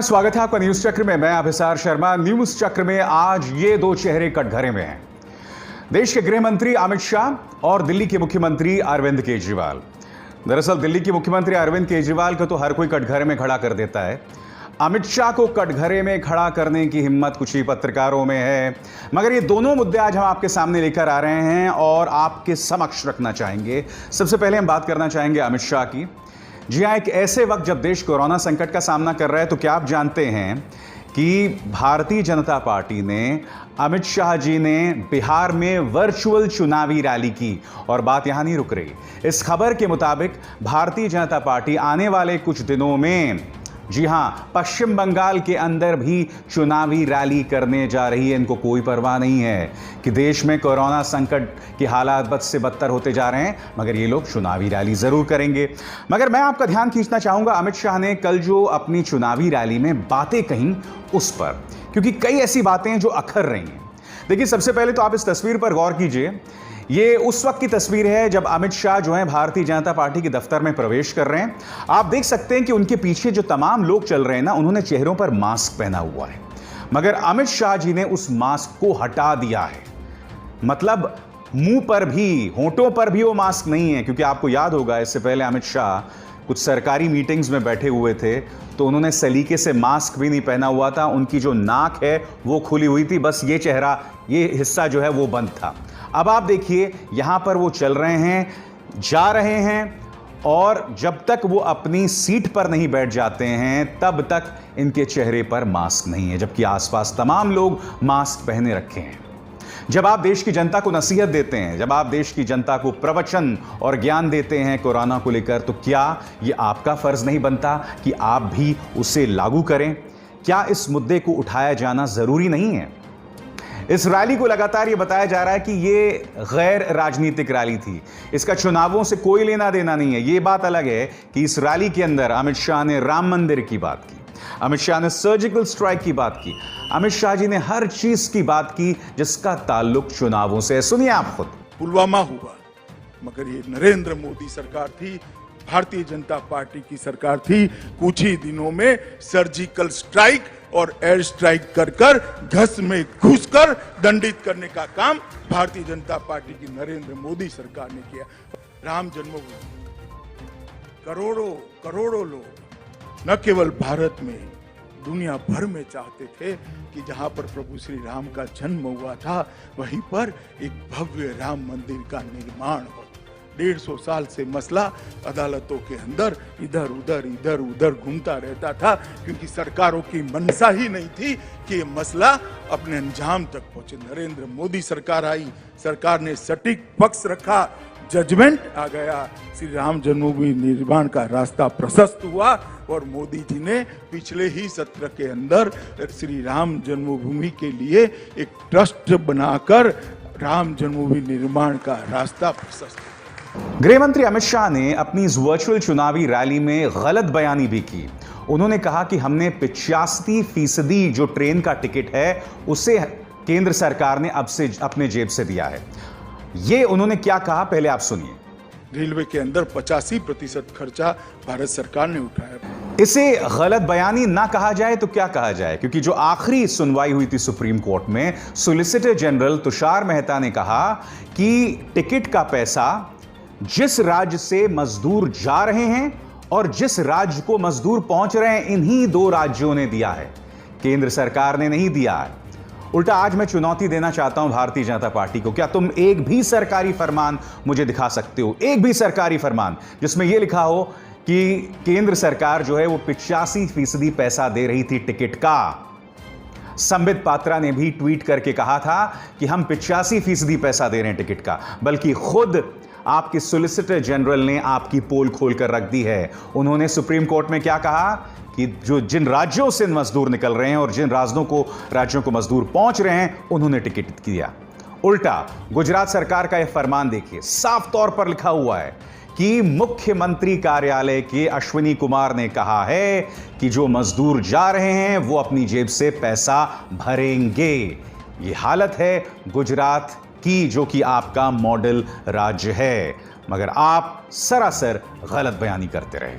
स्वागत है आपका न्यूज चक्र में। मैं अभिसार शर्मा। न्यूज चक्र में आज ये दो चेहरे कटघरे में हैं। देश के गृह मंत्री अमित शाह और दिल्ली के मुख्यमंत्री अरविंद केजरीवाल। दरअसल दिल्ली के मुख्यमंत्री अरविंद केजरीवाल को तो हर कोई कटघरे में खड़ा कर देता है। अमित शाह को कटघरे में खड़ा करने की हिम्मत कुछ ही पत्रकारों में है। मगर ये दोनों मुद्दे आज हम आपके सामने लेकर आ रहे हैं और आपके समक्ष रखना चाहेंगे। सबसे पहले हम बात करना चाहेंगे अमित शाह की। जी हाँ, एक ऐसे वक्त जब देश कोरोना संकट का सामना कर रहा है, तो क्या आप जानते हैं कि भारतीय जनता पार्टी ने, अमित शाह जी ने बिहार में वर्चुअल चुनावी रैली की। और बात यहां नहीं रुक रही। इस खबर के मुताबिक भारतीय जनता पार्टी आने वाले कुछ दिनों में, जी हां, पश्चिम बंगाल के अंदर भी चुनावी रैली करने जा रही है। इनको कोई परवाह नहीं है कि देश में कोरोना संकट के हालात बद से बदतर होते जा रहे हैं, मगर ये लोग चुनावी रैली जरूर करेंगे। मगर मैं आपका ध्यान खींचना चाहूंगा अमित शाह ने कल जो अपनी चुनावी रैली में बातें कहीं उस पर, क्योंकि कई ऐसी बातें हैं जो अखर रही हैं। देखिए, सबसे पहले तो आप इस तस्वीर पर गौर कीजिए। ये उस वक्त की तस्वीर है जब अमित शाह जो है भारतीय जनता पार्टी के दफ्तर में प्रवेश कर रहे हैं। आप देख सकते हैं कि उनके पीछे जो तमाम लोग चल रहे हैं ना, उन्होंने चेहरों पर मास्क पहना हुआ है, मगर अमित शाह जी ने उस मास्क को हटा दिया है। मतलब मुंह पर भी, होंठों पर भी वो मास्क नहीं है। क्योंकि आपको याद होगा, इससे पहले अमित शाह कुछ सरकारी मीटिंग्स में बैठे हुए थे तो उन्होंने सलीके से मास्क भी नहीं पहना हुआ था। उनकी जो नाक है वो खुली हुई थी, बस ये चेहरा, ये हिस्सा जो है वो बंद था। अब आप देखिए, यहां पर वो चल रहे हैं, जा रहे हैं, और जब तक वो अपनी सीट पर नहीं बैठ जाते हैं तब तक इनके चेहरे पर मास्क नहीं है, जबकि आसपास तमाम लोग मास्क पहने रखे हैं। जब आप देश की जनता को नसीहत देते हैं, जब आप देश की जनता को प्रवचन और ज्ञान देते हैं कोरोना को लेकर, तो क्या ये आपका फर्ज नहीं बनता कि आप भी उसे लागू करें? क्या इस मुद्दे को उठाया जाना जरूरी नहीं है? इस रैली को लगातार ये बताया जा रहा है कि ये गैर राजनीतिक रैली थी, इसका चुनावों से कोई लेना देना नहीं है। ये बात अलग है कि इस रैली के अंदर अमित शाह ने राम मंदिर की बात की, अमित शाह ने सर्जिकल स्ट्राइक की बात की, अमित शाह जी ने हर चीज की बात की जिसका ताल्लुक चुनावों से है। सुनिए आप खुद। पुलवामा हुआ, मगर ये नरेंद्र मोदी सरकार थी, भारतीय जनता पार्टी की सरकार थी। कुछ ही दिनों में सर्जिकल स्ट्राइक और एयर स्ट्राइक कर कर, घस में घुसकर दंडित करने का काम भारतीय जनता पार्टी की नरेंद्र मोदी सरकार ने किया। राम जन्मभूमि, करोड़ों करोड़ों लोग न केवल भारत में, दुनिया भर में चाहते थे कि जहां पर प्रभु श्री राम का जन्म हुआ था, वहीं पर एक भव्य राम मंदिर का निर्माण हो। 150 साल से मसला अदालतों के अंदर इधर उधर घूमता रहता था, क्योंकि सरकारों की मंशा ही नहीं थी कि ये मसला अपने अंजाम तक पहुंचे। नरेंद्र मोदी सरकार आई, सरकार ने सटीक पक्ष रखा, जजमेंट आ गया, श्री राम जन्मभूमि निर्माण का रास्ता प्रशस्त हुआ और मोदी जी ने पिछले ही सत्र के अंदर श्री राम जन्मभूमि के लिए एक ट्रस्ट बनाकर राम जन्मभूमि निर्माण का रास्ता प्रशस्त। गृह मंत्री अमित शाह ने अपनी इस वर्चुअल चुनावी रैली में गलत बयानी भी की। उन्होंने कहा कि हमने 85% जो ट्रेन का टिकट है उसे केंद्र सरकार ने अब से अपने जेब से दिया है। ये उन्होंने क्या कहा, पहले आप सुनिए। रेलवे के अंदर 85% खर्चा भारत सरकार ने उठाया। इसे गलत बयानी ना कहा जाए तो क्या कहा जाए, क्योंकि जो आखिरी सुनवाई हुई थी सुप्रीम कोर्ट में, सॉलिसिटर जनरल तुषार मेहता ने कहा कि टिकट का पैसा जिस राज्य से मजदूर जा रहे हैं और जिस राज्य को मजदूर पहुंच रहे हैं, इन्हीं दो राज्यों ने दिया है, केंद्र सरकार ने नहीं दिया है। उल्टा आज मैं चुनौती देना चाहता हूं भारतीय जनता पार्टी को, क्या तुम एक भी सरकारी फरमान मुझे दिखा सकते हो, एक भी सरकारी फरमान जिसमें यह लिखा हो कि केंद्र सरकार जो है वो 85% पैसा दे रही थी टिकट का? संबित पात्रा ने भी ट्वीट करके कहा था कि हम 85% पैसा दे रहे हैं टिकट का, बल्कि खुद आपके सॉलिसिटर जनरल ने आपकी पोल खोलकर रख दी है। उन्होंने सुप्रीम कोर्ट में क्या कहा कि जिन राज्यों से मजदूर निकल रहे हैं और जिन राज्यों को मजदूर पहुंच रहे हैं, उन्होंने टिकट दिया। उल्टा गुजरात सरकार का यह फरमान देखिए, साफ तौर पर लिखा हुआ है कि मुख्यमंत्री कार्यालय के अश्विनी कुमार ने कहा है कि जो मजदूर जा रहे हैं वो अपनी जेब से पैसा भरेंगे। ये हालत है गुजरात की, जो कि आपका मॉडल राज्य है, मगर आप सरासर गलत बयानी करते रहे।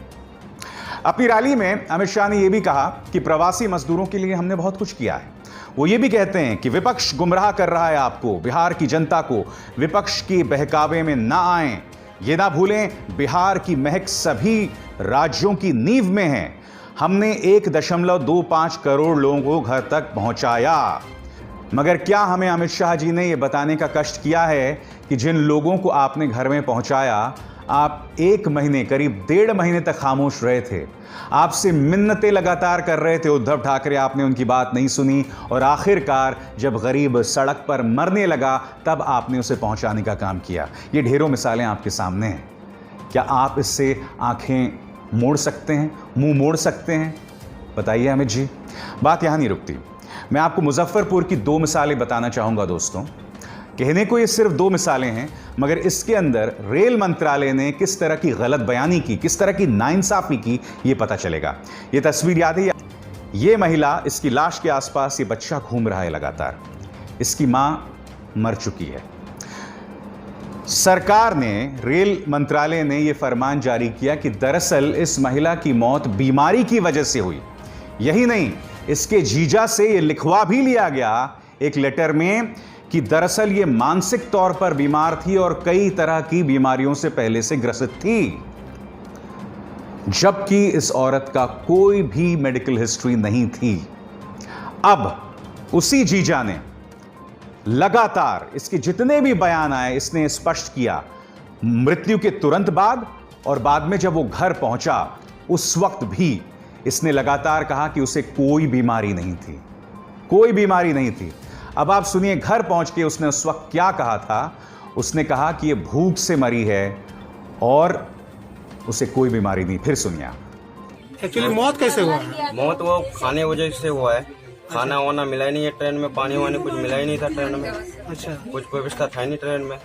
अपनी रैली में अमित शाह ने यह भी कहा कि प्रवासी मजदूरों के लिए हमने बहुत कुछ किया है। वो ये भी कहते हैं कि विपक्ष गुमराह कर रहा है आपको, बिहार की जनता को विपक्ष के बहकावे में ना आए। ये ना भूलें, बिहार की महक सभी राज्यों की नींव में है। हमने 1.25 करोड़ लोगों को घर तक पहुंचाया। मगर क्या हमें अमित शाह जी ने यह बताने का कष्ट किया है कि जिन लोगों को आपने घर में पहुंचाया, आप 1 महीने, करीब 1.5 महीने तक खामोश रहे थे। आपसे मिन्नतें लगातार कर रहे थे उद्धव ठाकरे, आपने उनकी बात नहीं सुनी और आखिरकार जब गरीब सड़क पर मरने लगा तब आपने उसे पहुंचाने का काम किया। ये ढेरों मिसालें आपके सामने हैं। क्या आप इससे आंखें मोड़ सकते हैं, मुंह मोड़ सकते हैं? बताइए अमित जी। बात यहां नहीं रुकती, मैं आपको मुजफ्फरपुर की 2 मिसालें बताना चाहूंगा दोस्तों। कहने को ये सिर्फ 2 मिसालें हैं, मगर इसके अंदर रेल मंत्रालय ने किस तरह की गलत बयानी की, किस तरह की नाइंसाफी की, ये पता चलेगा। ये तस्वीर याद है? ये महिला, इसकी लाश के आसपास ये बच्चा घूम रहा है लगातार। इसकी मां मर चुकी है। सरकार ने, रेल मंत्रालय ने यह फरमान जारी किया कि दरअसल इस महिला की मौत बीमारी की वजह से हुई। यही नहीं, इसके जीजा से यह लिखवा भी लिया गया एक लेटर में कि दरअसल ये मानसिक तौर पर बीमार थी और कई तरह की बीमारियों से पहले से ग्रसित थी, जबकि इस औरत का कोई भी मेडिकल हिस्ट्री नहीं थी। अब उसी जीजा ने लगातार इसके जितने भी बयान आए, इसने स्पष्ट किया, मृत्यु के तुरंत बाद और बाद में जब वो घर पहुंचा उस वक्त भी इसने लगातार कहा कि उसे कोई बीमारी नहीं थी, कोई बीमारी नहीं थी। अब आप सुनिए घर पहुंच के उसने उस वक्त क्या कहा था। उसने कहा कि ये भूख से मरी है और उसे कोई बीमारी नहीं। फिर सुनिए आप। एक्चुअली मौत कैसे हुआ है? मौत वो खाने वजह से हुआ है। खाना वाना मिला ही नहीं है ट्रेन में, पानी वानी कुछ मिला ही नहीं था ट्रेन में। अच्छा, कुछ व्यवस्था था ही नहीं ट्रेन में।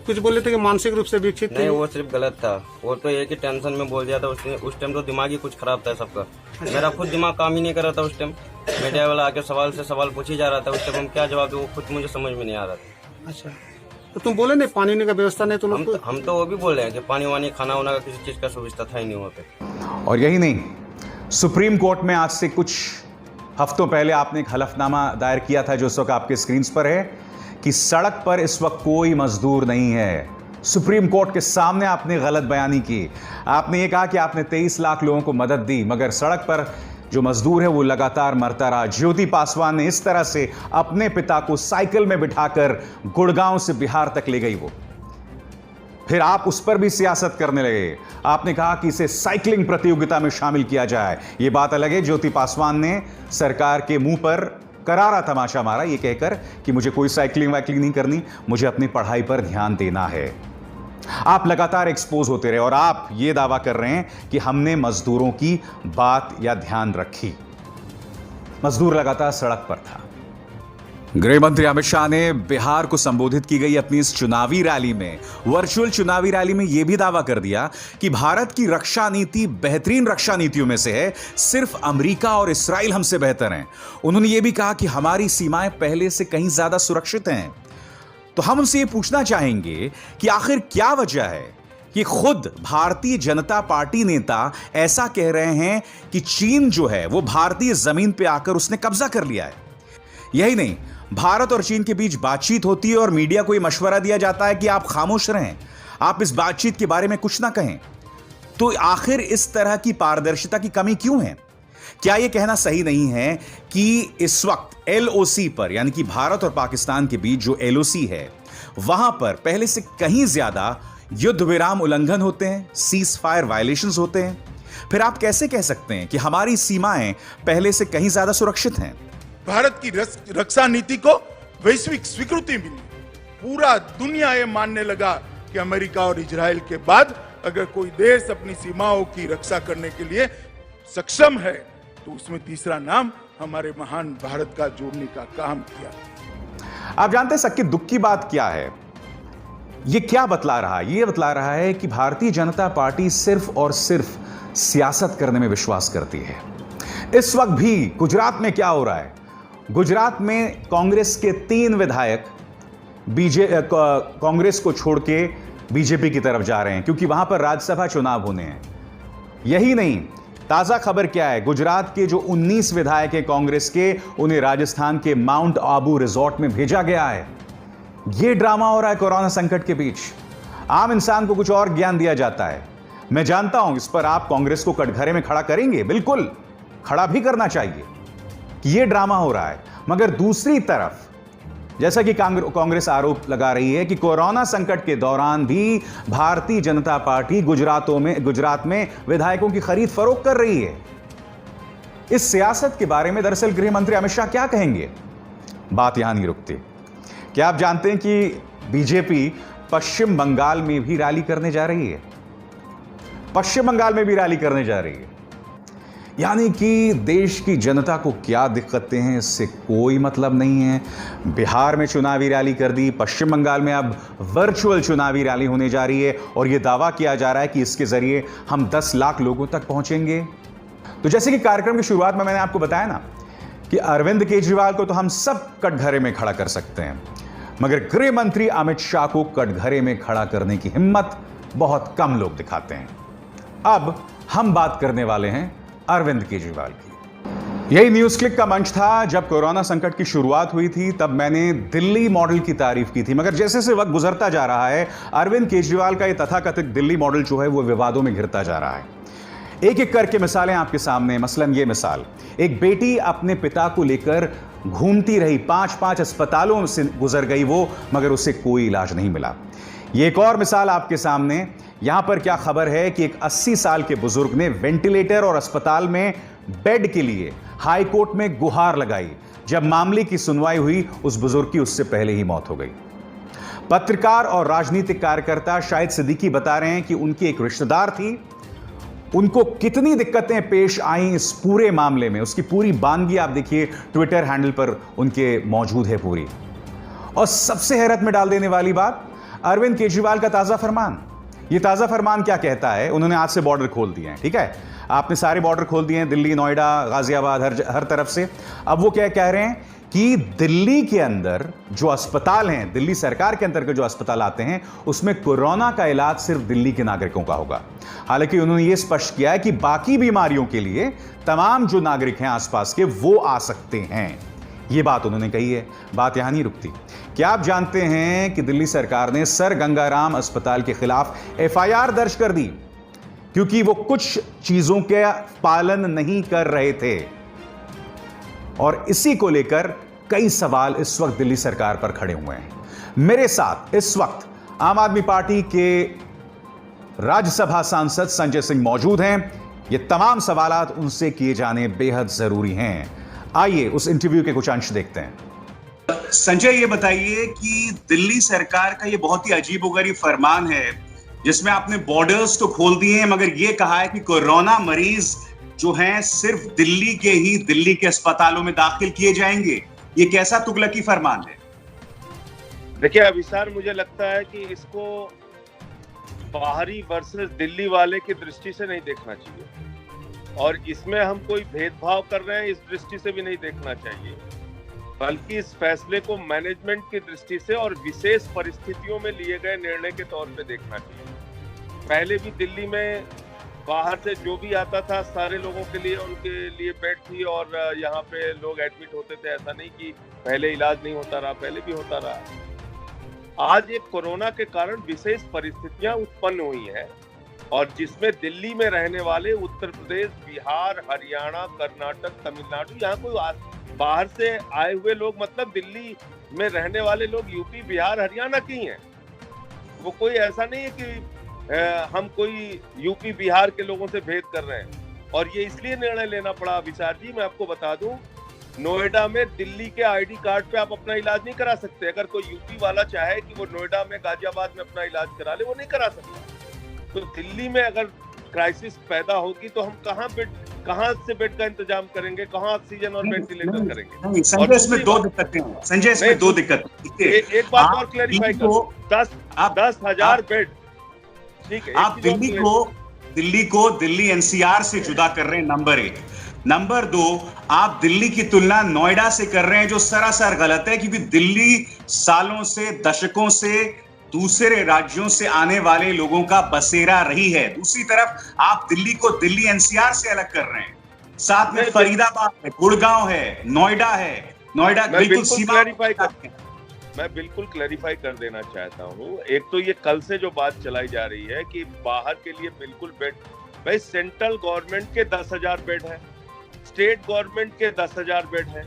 कुछ बोले थे कि मानसिक रूप से विकसित नहीं, वो सिर्फ गलत था। वो तो एक ही टेंशन में बोल दिया था उसने। उस टाइम तो दिमाग ही कुछ खराब था सबका। मेरा खुद दिमाग काम ही नहीं कर रहा था उस टाइम। मीडिया वाला आके सवाल से सवाल पूछ ही जा रहा था। उस टाइम हम क्या जवाब दे, वो खुद मुझे समझ में नहीं आ रहा था। अच्छा, तो तुम बोले नहीं पानी का व्यवस्था नहीं तो हम तो वो भी बोल रहे हैं कि पानी वानी, खाना वाना का किसी चीज का सुविधा था ही नहीं वहाँ पे। और यही नहीं, सुप्रीम कोर्ट में आज से कुछ हफ्तों पहले आपने एक हलफनामा दायर किया था जो इस वक्त आपके स्क्रीन पर है कि सड़क पर इस वक्त कोई मजदूर नहीं है। सुप्रीम कोर्ट के सामने आपने गलत बयानी की। आपने ये कहा कि आपने 23 लाख लोगों को मदद दी, मगर सड़क पर जो मजदूर है वो लगातार मरता रहा। ज्योति पासवान ने इस तरह से अपने पिता को साइकिल में बिठाकर गुड़गांव से बिहार तक ले गई वो। फिर आप उस पर भी सियासत करने लगे। आपने कहा कि इसे साइकिलिंग प्रतियोगिता में शामिल किया जाए। यह बात अलग है, ज्योति पासवान ने सरकार के मुंह पर करारा तमाशा मारा ये कहकर कि मुझे कोई साइकिलिंग वाइकलिंग नहीं करनी, मुझे अपनी पढ़ाई पर ध्यान देना है। आप लगातार एक्सपोज होते रहे और आप ये दावा कर रहे हैं कि हमने मजदूरों की बात या ध्यान रखी। मजदूर लगातार सड़क पर था। गृह मंत्री अमित शाह ने बिहार को संबोधित की गई अपनी इस चुनावी रैली में, वर्चुअल चुनावी रैली में यह भी दावा कर दिया कि भारत की रक्षा नीति बेहतरीन रक्षा नीतियों में से है, सिर्फ अमेरिका और इस्राइल हमसे बेहतर हैं। उन्होंने यह भी कहा कि हमारी सीमाएं पहले से कहीं ज्यादा सुरक्षित हैं। तो हम उनसे यह पूछना चाहेंगे कि आखिर क्या वजह है कि खुद भारतीय जनता पार्टी नेता ऐसा कह रहे हैं कि चीन जो है वो भारतीय जमीन पर आकर उसने कब्जा कर लिया है। यही नहीं, भारत और चीन के बीच बातचीत होती है और मीडिया को यह मशवरा दिया जाता है कि आप खामोश रहें, आप इस बातचीत के बारे में कुछ ना कहें। तो आखिर इस तरह की पारदर्शिता की कमी क्यों है? क्या यह कहना सही नहीं है कि इस वक्त एलओसी पर, यानी कि भारत और पाकिस्तान के बीच जो एलओसी है, वहां पर पहले से कहीं ज्यादा युद्ध विराम उल्लंघन होते हैं, सीज फायर वायलेशंस होते हैं? फिर आप कैसे कह सकते हैं कि हमारी सीमाएं पहले से कहीं ज्यादा सुरक्षित हैं? भारत की रक्षा नीति को वैश्विक स्वीकृति मिली। पूरा दुनिया ये मानने लगा कि अमेरिका और इजराइल के बाद अगर कोई देश अपनी सीमाओं की रक्षा करने के लिए सक्षम है तो उसमें तीसरा नाम हमारे महान भारत का जोड़ने का काम किया। आप जानते हैं सबके दुख की बात क्या है? यह क्या बतला रहा है? यह बतला रहा है कि भारतीय जनता पार्टी सिर्फ और सिर्फ सियासत करने में विश्वास करती है। इस वक्त भी गुजरात में क्या हो रहा है? गुजरात में कांग्रेस के 3 विधायक कांग्रेस को छोड़ के बीजेपी की तरफ जा रहे हैं क्योंकि वहां पर राज्यसभा चुनाव होने हैं। यही नहीं, ताजा खबर क्या है, गुजरात के जो 19 विधायक हैं कांग्रेस के, उन्हें राजस्थान के माउंट आबू रिजॉर्ट में भेजा गया है। यह ड्रामा हो रहा है कोरोना संकट के बीच। आम इंसान को कुछ और ज्ञान दिया जाता है। मैं जानता हूं इस पर आप कांग्रेस को कटघरे में खड़ा करेंगे, बिल्कुल खड़ा भी करना चाहिए कि यह ड्रामा हो रहा है। मगर दूसरी तरफ जैसा कि कांग्रेस आरोप लगा रही है कि कोरोना संकट के दौरान भी भारतीय जनता पार्टी गुजरात में विधायकों की खरीद फरोख्त कर रही है। इस सियासत के बारे में दरअसल गृह मंत्री अमित शाह क्या कहेंगे? बात यहां नहीं रुकती। क्या आप जानते हैं कि बीजेपी पश्चिम बंगाल में भी रैली करने जा रही है? पश्चिम बंगाल में भी रैली करने जा रही है। यानी कि देश की जनता को क्या दिक्कतें हैं इससे कोई मतलब नहीं है। बिहार में चुनावी रैली कर दी, पश्चिम बंगाल में अब वर्चुअल चुनावी रैली होने जा रही है और यह दावा किया जा रहा है कि इसके जरिए हम 10 लाख लोगों तक पहुंचेंगे। तो जैसे कि कार्यक्रम की शुरुआत में मैंने आपको बताया ना कि अरविंद केजरीवाल को तो हम सब कटघरे में खड़ा कर सकते हैं, मगर गृह मंत्री अमित शाह को कटघरे में खड़ा करने की हिम्मत बहुत कम लोग दिखाते हैं। अब हम बात करने वाले हैं अरविंद केजरीवाल की। यही न्यूज क्लिक का मंच था। जब कोरोना संकट की शुरुआत हुई थी तब मैंने दिल्ली मॉडल की तारीफ की थी, मगर जैसे जैसे वक्त गुजरता जा रहा है अरविंद केजरीवाल का यह तथाकथित दिल्ली मॉडल जो है वो विवादों में घिरता जा रहा है। एक एक करके मिसालें आपके सामने। मसलन ये मिसाल, एक बेटी अपने पिता को लेकर घूमती रही, 5-5 अस्पतालों से गुजर गई वो, मगर उसे कोई इलाज नहीं मिला। ये एक और मिसाल आपके सामने। यहां पर क्या खबर है कि एक 80 साल के बुजुर्ग ने वेंटिलेटर और अस्पताल में बेड के लिए हाई कोर्ट में गुहार लगाई। जब मामले की सुनवाई हुई उस बुजुर्ग की उससे पहले ही मौत हो गई। पत्रकार और राजनीतिक कार्यकर्ता शाहिद सिद्दीकी बता रहे हैं कि उनकी एक रिश्तेदार थी, उनको कितनी दिक्कतें पेश आई इस पूरे मामले में, उसकी पूरी बानगी आप देखिए, ट्विटर हैंडल पर उनके मौजूद है पूरी। और सबसे हैरत में डाल देने वाली बात, अरविंद केजरीवाल का ताजा फरमान। ये ताजा फरमान क्या कहता है? उन्होंने आज से बॉर्डर खोल दिए हैं, ठीक है, आपने सारे बॉर्डर खोल दिए हैं, दिल्ली, नोएडा, गाजियाबाद, हर तरफ से। अब वो क्या कह रहे हैं कि दिल्ली के अंदर जो अस्पताल हैं, दिल्ली सरकार के अंदर के जो अस्पताल आते हैं, उसमें कोरोना का इलाज सिर्फ दिल्ली के नागरिकों का होगा। हालांकि उन्होंने ये स्पष्ट किया है कि बाकी बीमारियों के लिए तमाम जो नागरिक हैं आसपास के, वो आ सकते हैं। ये बात उन्होंने कही है। बात यहां नहीं रुकती। क्या आप जानते हैं कि दिल्ली सरकार ने सर गंगाराम अस्पताल के खिलाफ एफआईआर दर्ज कर दी क्योंकि वो कुछ चीजों के पालन नहीं कर रहे थे, और इसी को लेकर कई सवाल इस वक्त दिल्ली सरकार पर खड़े हुए हैं। मेरे साथ इस वक्त आम आदमी पार्टी के राज्यसभा सांसद संजय सिंह मौजूद हैं। ये तमाम सवालात उनसे किए जाने बेहद जरूरी हैं। आइए उस इंटरव्यू के कुछ अंश देखते हैं। संजय, ये बताइए कि दिल्ली सरकार का ये बहुत ही अजीबोगरीब फरमान है जिसमें आपने बॉर्डर्स तो खोल दिए हैं, मगर ये कहा है कि कोरोना मरीज जो हैं सिर्फ दिल्ली के अस्पतालों में दाखिल किए जाएंगे। ये कैसा तुगलकी फरमान है? देखिए अभिसार, मुझे लगता है कि इसको बाहरी वर्सेस दिल्ली वाले की दृष्टि से नहीं देखना चाहिए, और इसमें हम कोई भेदभाव कर रहे हैं इस दृष्टि से भी नहीं देखना चाहिए, बल्कि इस फैसले को मैनेजमेंट की दृष्टि से और विशेष परिस्थितियों में लिए गए निर्णय के तौर पे देखना चाहिए। पहले भी दिल्ली में बाहर से जो भी आता था सारे लोगों के लिए उनके लिए बेड थी और यहाँ पे लोग एडमिट होते थे। ऐसा नहीं कि पहले इलाज नहीं होता रहा, पहले भी होता रहा। आज एक कोरोना के कारण विशेष परिस्थितियां उत्पन्न हुई हैं और जिसमें दिल्ली में रहने वाले उत्तर प्रदेश, बिहार, हरियाणा, कर्नाटक, तमिलनाडु, यहाँ कोई बाहर से आए हुए लोग, मतलब दिल्ली में रहने वाले लोग यूपी, बिहार, हरियाणा के ही हैं। वो कोई ऐसा नहीं है कि हम कोई यूपी बिहार के लोगों से भेद कर रहे हैं। और ये इसलिए निर्णय लेना पड़ा विचार जी, मैं आपको बता दूं, नोएडा में दिल्ली के आईडी कार्ड पे आप अपना इलाज नहीं करा सकते। अगर कोई यूपी वाला चाहे कि वो नोएडा में, गाजियाबाद में अपना इलाज करा ले, वो नहीं करा सकता। तो दिल्ली में अगर क्राइसिस पैदा होगी तो हम कहाँ से बेड का इंतजाम करेंगे, कहाँ ऑक्सीजन और वेंटिलेटर करेंगे? संजय, इसमें दो दिक्कतें हैं। संजय, इसमें दो दिक्कतें। एक बात और क्लैरिफाई करो, 10,000 बेड, ठीक है। आप दिल्ली को दिल्ली एनसीआर से जुदा कर रहे हैं, नंबर 1। नंबर 2, आप दिल्ली की तुलना नोएडा से कर रहे हैं, जो सरासर गलत है, क्योंकि दिल्ली सालों से, दशकों से दूसरे राज्यों से आने वाले लोगों का बसेरा रही है। दूसरी तरफ आप दिल्ली को दिल्ली एनसीआर से अलग कर रहे हैं, साथ में फरीदाबाद है, गुड़गांव है, नोएडा है। नोएडा बिल्कुल सीमा। मैं बिल्कुल क्लैरिफाई कर देना चाहता हूँ। एक तो ये कल से जो बात चलाई जा रही है कि बाहर के लिए बिल्कुल बेड, भाई सेंट्रल गवर्नमेंट के 10,000 बेड है, स्टेट गवर्नमेंट के 10,000 बेड है।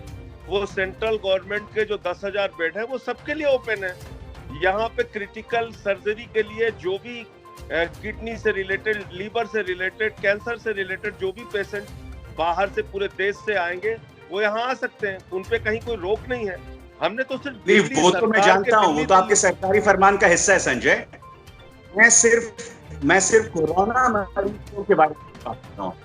वो सेंट्रल गवर्नमेंट के जो 10,000 बेड है वो सबके लिए ओपन है। यहाँ पे क्रिटिकल सर्जरी के लिए जो भी किडनी से रिलेटेड, लीवर से रिलेटेड, कैंसर से रिलेटेड जो भी पेशेंट बाहर से पूरे देश से आएंगे वो यहाँ आ सकते हैं, उन पे कहीं कोई रोक नहीं है। हमने तो सिर्फ नहीं, वो तो मैं जानता हूँ, वो तो आपके सरकारी फरमान का हिस्सा है संजय। मैं सिर्फ कोरोना मरीजों के बारे में बात कर रहा हूँ।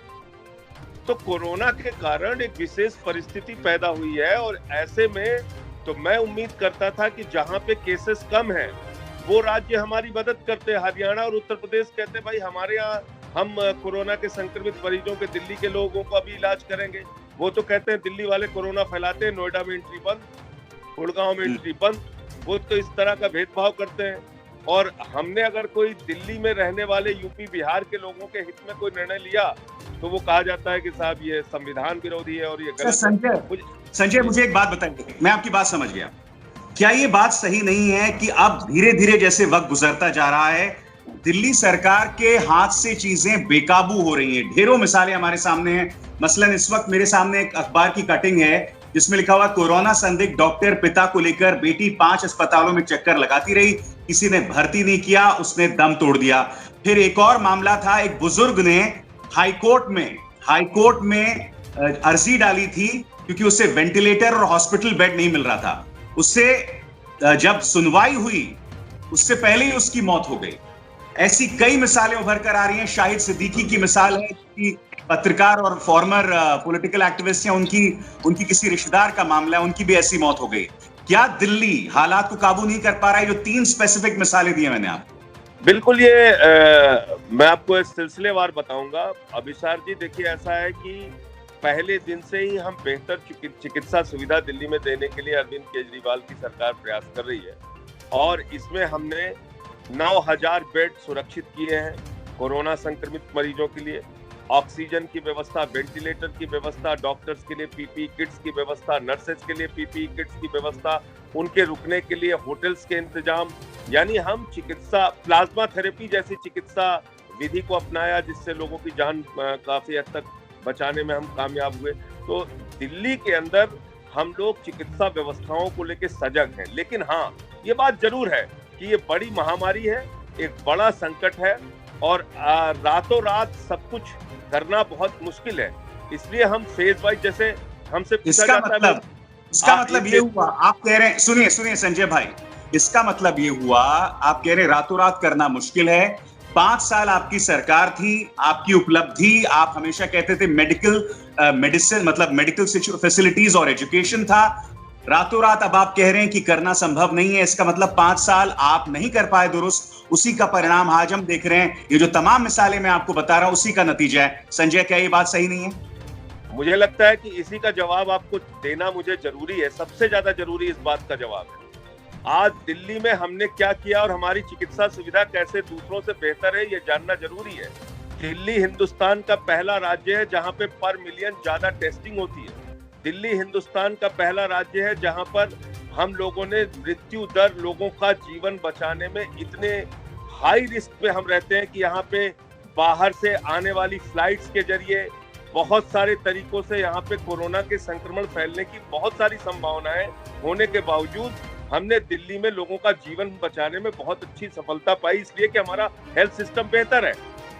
तो कोरोना के कारण एक विशेष परिस्थिति पैदा हुई है और ऐसे में तो मैं उम्मीद करता था कि जहां पे केसेस कम हैं वो राज्य हमारी मदद करते। हरियाणा और उत्तर प्रदेश कहते भाई हमारे यहाँ हम कोरोना के संक्रमित मरीजों के, दिल्ली के लोगों का भी इलाज करेंगे। वो तो कहते हैं दिल्ली वाले कोरोना फैलाते हैं, नोएडा में एंट्री बंद, गुड़गांव में एंट्री बंद। वो तो इस तरह का भेदभाव करते हैं। और हमने अगर कोई दिल्ली में रहने वाले यूपी बिहार के लोगों के हित में कोई निर्णय लिया तो वो कहा जाता है कि साहब ये संविधान विरोधी है और ये गलत है। संजय मुझे एक बात बताइए, मैं आपकी बात समझ गया। क्या ये बात सही नहीं है कि अब धीरे धीरे जैसे वक्त गुजरता जा रहा है, दिल्ली सरकार के हाथ से चीजें बेकाबू हो रही हैं? ढेरों मिसालें हमारे सामने हैं। मसलन इस वक्त मेरे सामने एक अखबार की कटिंग है जिसमें लिखा हुआ कोरोना संदिग्ध डॉक्टर पिता को लेकर बेटी 5 अस्पतालों में चक्कर लगाती रही, किसी ने भर्ती नहीं किया, उसने दम तोड़ दिया। फिर एक और मामला था, एक बुजुर्ग ने हाईकोर्ट में अर्जी डाली थी क्योंकि उसे वेंटिलेटर और हॉस्पिटल बेड नहीं मिल रहा था। उससे जब सुनवाई हुई उससे पहले ही उसकी मौत हो गई। ऐसी कई मिसालें उभर कर आ रही हैं। शाहिद सिद्दीकी की मिसाल है कि पत्रकार और फॉर्मर पॉलिटिकल एक्टिविस्ट हैं, उनकी किसी रिश्तेदार का मामला है, उनकी भी ऐसी मौत हो गई। क्या दिल्ली हालात को काबू नहीं कर पा रहा है? जो 3 स्पेसिफिक मिसालें दी मैंने आपको। बिल्कुल, ये मैं आपको इस सिलसिलेवार बताऊंगा। अभिसार जी देखिए, ऐसा है कि पहले दिन से ही हम बेहतर चिकित्सा सुविधा दिल्ली में देने के लिए अरविंद केजरीवाल की सरकार प्रयास कर रही है और इसमें हमने 9,000 बेड सुरक्षित किए हैं कोरोना संक्रमित मरीजों के लिए। ऑक्सीजन की व्यवस्था, वेंटिलेटर की व्यवस्था, डॉक्टर्स के लिए पीपीई किट्स की व्यवस्था, नर्सेज के लिए पीपीई किट्स की व्यवस्था, उनके रुकने के लिए होटल्स के इंतजाम। यानी हम चिकित्सा, प्लाज्मा थेरेपी जैसी चिकित्सा विधि को अपनाया जिससे लोगों की जान काफी हद तक बचाने में हम कामयाब हुए। तो दिल्ली के अंदर हम लोग चिकित्सा व्यवस्थाओं को लेकर सजग हैं। लेकिन हाँ, ये बात जरूर है कि ये बड़ी महामारी है, एक बड़ा संकट है और रातों रात सब कुछ करना बहुत मुश्किल है। इसलिए हम फेज वाइज, जैसे हमसे पूछा जाता है, इसका मतलब ये हुआ, आप कह रहे हैं, सुनिए संजय भाई, इसका मतलब ये हुआ, आप कह रहे रातों रात करना मुश्किल है। 5 साल आपकी सरकार थी, आपकी उपलब्धि, आप हमेशा कहते थे मेडिसिन मतलब मेडिकल फैसिलिटीज और एजुकेशन था। रातों रात अब आप कह रहे हैं कि करना संभव नहीं है। इसका मतलब 5 साल आप नहीं कर पाए दुरुस्त, उसी का परिणाम आज हम देख रहे हैं। ये जो तमाम मिसालें मैं आपको बता रहा हूं उसी का नतीजा है। संजय, क्या ये बात सही नहीं है? मुझे लगता है कि इसी का जवाब आपको देना मुझे जरूरी है। सबसे ज्यादा जरूरी इस बात का जवाब है आज दिल्ली में हमने क्या किया और हमारी चिकित्सा सुविधा कैसे दूसरों से बेहतर है, ये जानना जरूरी है। दिल्ली हिंदुस्तान का पहला राज्य है जहां पे पर मिलियन ज्यादा टेस्टिंग होती है। दिल्ली हिंदुस्तान का पहला राज्य है जहां पर हम लोगों ने मृत्यु दर, लोगों का जीवन बचाने में इतने हाई रिस्क में हम रहते हैं कि यहाँ पे बाहर से आने वाली फ्लाइट्स के जरिए बहुत सारे तरीकों से यहाँ पे कोरोना के संक्रमण फैलने की बहुत सारी संभावनाएं होने के बावजूद हमने दिल्ली में लोगों का जीवन बचाने में बहुत अच्छी सफलता पाई, इसलिए कि हमारा हेल्थ सिस्टम बेहतर है।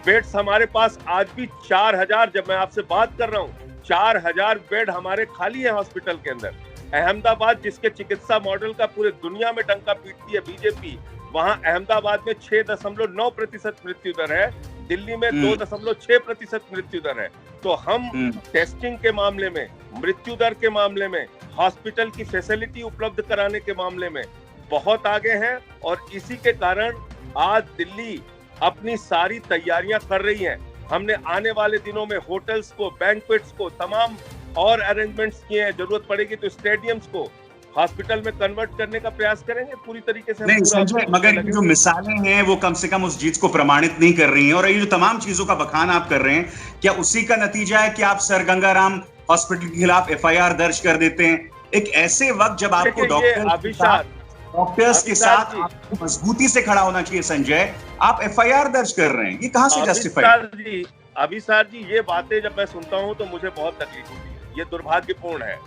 बेड्स हमारे पास आज भी 4,000, जब मैं आपसे बात कर रहा हूँ 4,000 बेड हमारे खाली है हॉस्पिटल के अंदर। अहमदाबाद, जिसके चिकित्सा मॉडल का पूरे दुनिया में डंका पीटती है बीजेपी, वहां अहमदाबाद में 6.9% मृत्यु दर है, दिल्ली में 2.6% मृत्यु दर है। तो हम टेस्टिंग के मामले में, मृत्यु दर के मामले में, हॉस्पिटल की फैसिलिटी उपलब्ध कराने के मामले में बहुत आगे हैं और इसी के कारण आज दिल्ली अपनी सारी तैयारियां कर रही है। हमने आने वाले दिनों में होटल्स को, बैंक्वेट्स को, तमाम और अरेंजमेंट्स किए हैं। जरूरत पड़ेगी तो स्टेडियम्स को हॉस्पिटल में कन्वर्ट करने का प्रयास करेंगे पूरी तरीके से। हम नहीं पूरा संजय, मगर ये जो मिसालें हैं वो कम से कम उस चीज को प्रमाणित नहीं कर रही हैं, और ये जो तमाम चीजों का बखान आप कर रहे हैं, क्या उसी का नतीजा है कि आप सर गंगाराम हॉस्पिटल के खिलाफ FIR दर्ज कर देते हैं एक ऐसे वक्त जब आपको देखिए, डॉक्टर्स के साथ आपको मजबूती से खड़ा होना चाहिए संजय, आप FIR दर्ज कर रहे हैं, ये कहां से जस्टिफाइड? अभिसार जी, ये बातें जब मैं सुनता हूं तो मुझे बहुत तकलीफ होती है। ये दुर्भाग्यपूर्ण है।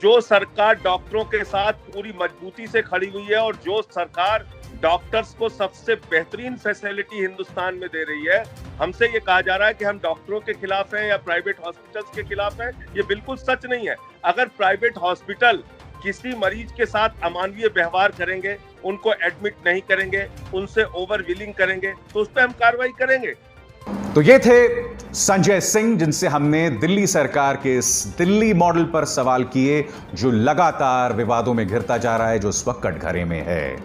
जो सरकार डॉक्टरों के साथ पूरी मजबूती से खड़ी हुई है और जो सरकार डॉक्टर्स को सबसे बेहतरीन फैसिलिटी हिंदुस्तान में दे रही है, हमसे ये कहा जा रहा है कि हम डॉक्टरों के खिलाफ हैं या प्राइवेट हॉस्पिटल्स के खिलाफ हैं। ये बिल्कुल सच नहीं है। अगर प्राइवेट हॉस्पिटल किसी मरीज के साथ अमानवीय व्यवहार करेंगे, उनको एडमिट नहीं करेंगे, उनसे ओवर विलिंग करेंगे, तो उस पर हम कार्रवाई करेंगे। तो ये थे संजय सिंह, जिनसे हमने दिल्ली सरकार के इस दिल्ली मॉडल पर सवाल किए, जो लगातार विवादों में घिरता जा रहा है, जो इस वक्त कटघरे में है।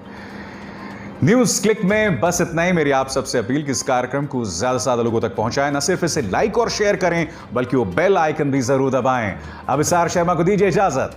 न्यूज क्लिक में बस इतना ही। मेरी आप सबसे अपील कि इस कार्यक्रम को ज्यादा से ज्यादा लोगों तक पहुंचाएं, न सिर्फ इसे लाइक और शेयर करें, बल्कि वो बेल आइकन भी जरूर दबाएं। अभिसार शर्मा को दीजिए इजाजत।